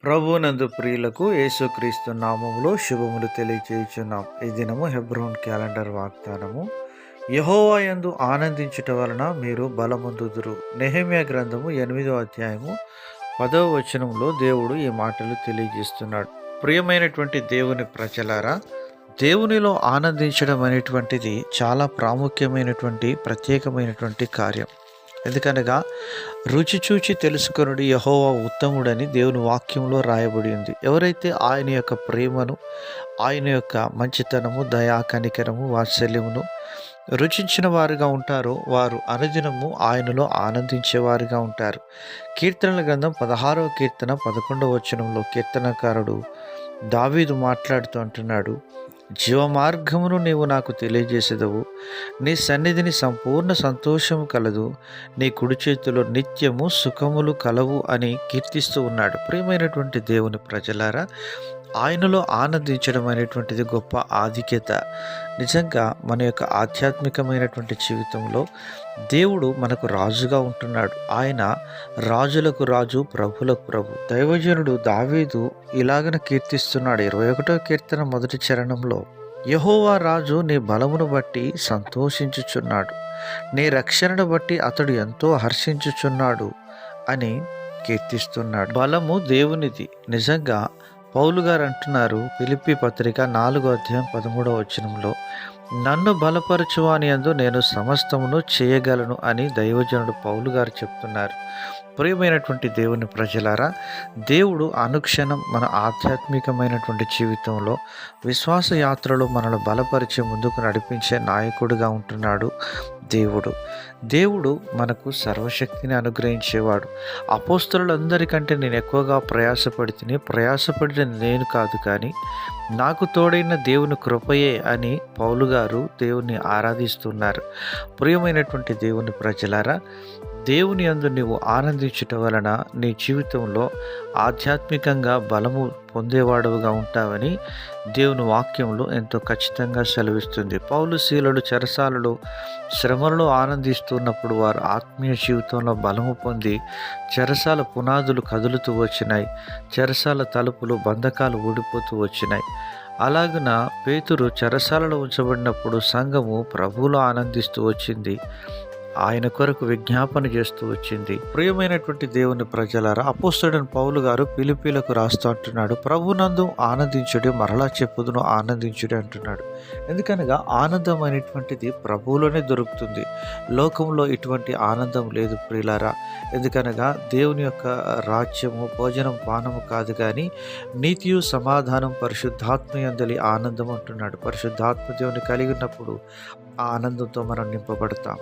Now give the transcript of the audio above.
ప్రభువునందు ప్రియులకు యేసుక్రీస్తు నామములో శుభములు తెలియచేయుచున్నాం. ఈ దినము హెబ్రోన్ క్యాలెండర్ వాగ్దానము. యెహోవా యందు ఆనందించుట వలన మీరు బలమొందుదురు. నెహెమ్యా గ్రంథము 8వ అధ్యాయము 10వ వచనంలో దేవుడు ఈ మాటలు తెలియజేస్తున్నాడు. ప్రియమైనటువంటి దేవుని ప్రజలారా, దేవునిలో ఆనందించడం అనేటువంటిది చాలా ప్రాముఖ్యమైనటువంటి ప్రత్యేకమైనటువంటి కార్యం. ఎందుకనగా రుచి చూచి తెలుసుకొనుడి యెహోవా ఉత్తముడని దేవుని వాక్యంలో రాయబడి ఉంది. ఎవరైతే ఆయన యొక్క ప్రేమను, ఆయన యొక్క మంచితనము, దయా కనికరము, వాత్సల్యమును రుచించిన వారుగా ఉంటారో వారు అనుదినము ఆయనలో ఆనందించేవారుగా ఉంటారు. కీర్తనల గ్రంథం 16వ కీర్తన 11వ వచనంలో కీర్తనకారుడు దావీదు మాట్లాడుతూ అంటున్నాడు, జీవమార్గమును నీవు నాకు తెలియజేసేదవు, నీ సన్నిధిని సంపూర్ణ సంతోషము కలదు, నీ కుడి చేతిలో నిత్యము సుఖములు కలవు అని కీర్తిస్తూ ఉన్నాడు. ప్రియమైనటువంటి దేవుని ప్రజలారా, ఆయనలో ఆనందించడం అనేటువంటిది గొప్ప ఆధిక్యత. నిజంగా మన యొక్క ఆధ్యాత్మికమైనటువంటి జీవితంలో దేవుడు మనకు రాజుగా ఉంటున్నాడు. ఆయన రాజులకు రాజు, ప్రభులకు ప్రభు. దైవజనుడు దావీదు ఇలాగన కీర్తిస్తున్నాడు. 21వ కీర్తన మొదటి చరణంలో, యెహోవా రాజు నీ బలమును బట్టి సంతోషించుచున్నాడు, నీ రక్షణను బట్టి అతడు ఎంతో హర్షించుచున్నాడు అని కీర్తిస్తున్నాడు. బలము దేవునిది. నిజంగా పౌలు గారు అంటున్నారు ఫిలిప్పీ పత్రిక 4వ అధ్యాయం 13వ వచనంలో, నన్ను బలపరచువాని యందు నేను సమస్తమును చేయగలను అని దైవజనుడు పౌలు గారు చెప్తున్నారు. ప్రియమైనటువంటి దేవుని ప్రజలారా, దేవుడు అనుక్షణం మన ఆధ్యాత్మికమైనటువంటి జీవితంలో విశ్వాస యాత్రలో మనల్ని బలపరిచే ముందుకు నడిపించే నాయకుడిగా ఉంటున్నాడు దేవుడు మనకు సర్వశక్తిని అనుగ్రహించేవాడు. అపోస్తలులందరికంటే నేను ఎక్కువగా ప్రయాసపడిన నేను కాదు, కానీ నాకు తోడైన దేవుని కృపయే అని పౌలు గారు దేవుని ఆరాధిస్తున్నారు. ప్రియమైనటువంటి దేవుని ప్రజలారా, దేవుని యందు నీవు ఆనందించుట వలన నీ జీవితంలో ఆధ్యాత్మికంగా బలము పొందేవాడుగా ఉంటావని దేవుని వాక్యంలో ఎంతో ఖచ్చితంగా సెలవిస్తుంది. పౌలు శీలుడు చెరసాలలో శ్రమలలో ఆనందిస్తున్నప్పుడు వారు ఆత్మీయ జీవితంలో బలము పొంది చెరసాల పునాదులు కదులుతూ వచ్చినాయి, చెరసాల తలుపులు, బంధకాలు ఊడిపోతూ వచ్చినాయి. అలాగున పేతురు చెరసాలలో ఉంచబడినప్పుడు సంఘము ప్రభువులో ఆనందిస్తూ వచ్చింది, ఆయన కొరకు విజ్ఞాపన చేస్తూ వచ్చింది. ప్రియమైనటువంటి దేవుని ప్రజలారా, అపోస్తలుడైన పౌలు గారు ఫిలిప్పీలకు రాస్తూ అంటున్నాడు, ప్రభునందు ఆనందించుడి, మరలా చెప్పుదును ఆనందించుడి అంటున్నాడు. ఎందుకనగా ఆనందం అనేటువంటిది ప్రభువులోనే దొరుకుతుంది. లోకంలో ఇటువంటి ఆనందం లేదు ప్రియులారా. ఎందుకనగా దేవుని యొక్క రాజ్యము భోజనం పానము కాదు, కానీ నీతియు సమాధానం పరిశుద్ధాత్మ యందలి ఆనందం అంటున్నాడు. పరిశుద్ధాత్మ దేవుని కలిగి ఉన్నప్పుడు ఆ ఆనందంతో మనం నింపబడతాం.